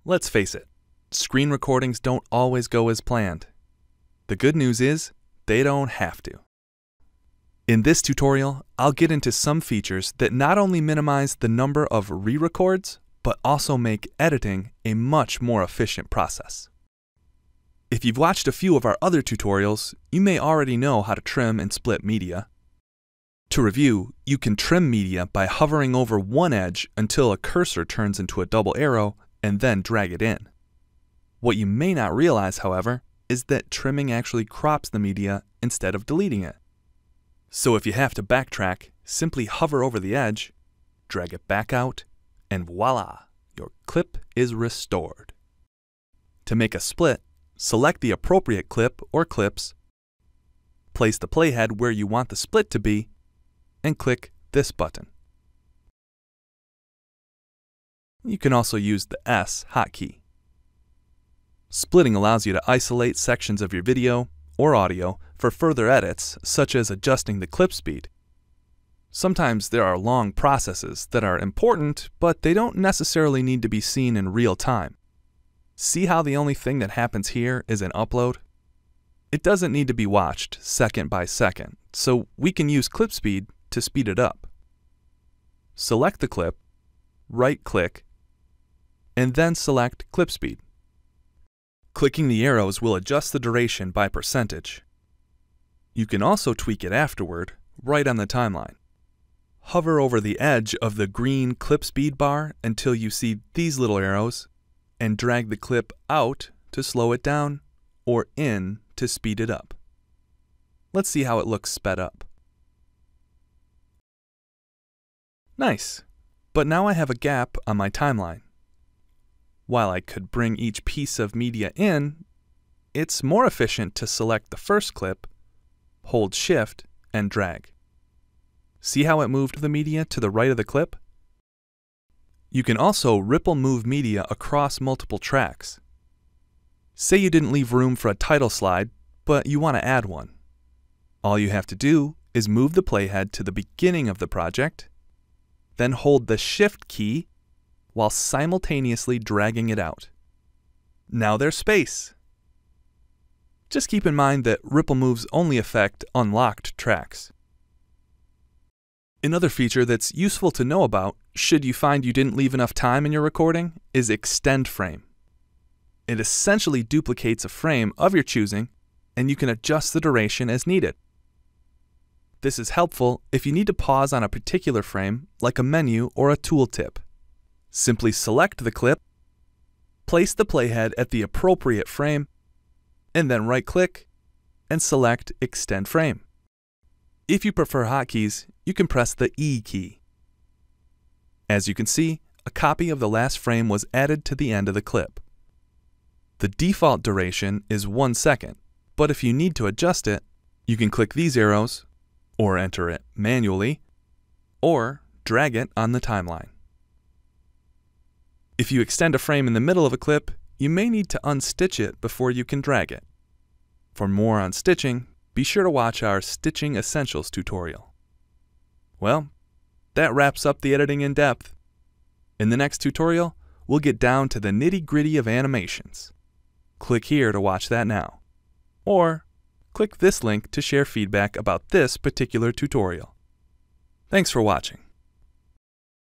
Let's face it, screen recordings don't always go as planned. The good news is, they don't have to. In this tutorial, I'll get into some features that not only minimize the number of re-records, but also make editing a much more efficient process. If you've watched a few of our other tutorials, you may already know how to trim and split media. To review, you can trim media by hovering over one edge until a cursor turns into a double arrow and then drag it in. What you may not realize, however, is that trimming actually crops the media instead of deleting it. So if you have to backtrack, simply hover over the edge, drag it back out, and voila, your clip is restored. To make a split, select the appropriate clip or clips, place the playhead where you want the split to be, and click this button. You can also use the S hotkey. Splitting allows you to isolate sections of your video or audio for further edits, such as adjusting the clip speed. Sometimes there are long processes that are important, but they don't necessarily need to be seen in real time. See how the only thing that happens here is an upload? It doesn't need to be watched second by second, so we can use clip speed to speed it up. Select the clip, right-click, and then select clip speed. Clicking the arrows will adjust the duration by percentage. You can also tweak it afterward, right on the timeline. Hover over the edge of the green clip speed bar until you see these little arrows, and drag the clip out to slow it down, or in to speed it up. Let's see how it looks sped up. Nice, but now I have a gap on my timeline. While I could bring each piece of media in, it's more efficient to select the first clip, hold Shift, and drag. See how it moved the media to the right of the clip? You can also ripple move media across multiple tracks. Say you didn't leave room for a title slide, but you want to add one. All you have to do is move the playhead to the beginning of the project, then hold the Shift key while simultaneously dragging it out. Now there's space. Just keep in mind that ripple moves only affect unlocked tracks. Another feature that's useful to know about, should you find you didn't leave enough time in your recording, is Extend Frame. It essentially duplicates a frame of your choosing, and you can adjust the duration as needed. This is helpful if you need to pause on a particular frame, like a menu or a tooltip. Simply select the clip, place the playhead at the appropriate frame, and then right-click and select Extend Frame. If you prefer hotkeys, you can press the E key. As you can see, a copy of the last frame was added to the end of the clip. The default duration is 1 second, but if you need to adjust it, you can click these arrows, or enter it manually, or drag it on the timeline. If you extend a frame in the middle of a clip, you may need to unstitch it before you can drag it. For more on stitching, be sure to watch our Stitching Essentials tutorial. Well, that wraps up the editing in depth. In the next tutorial, we'll get down to the nitty-gritty of animations. Click here to watch that now. Or click this link to share feedback about this particular tutorial. Thanks for watching.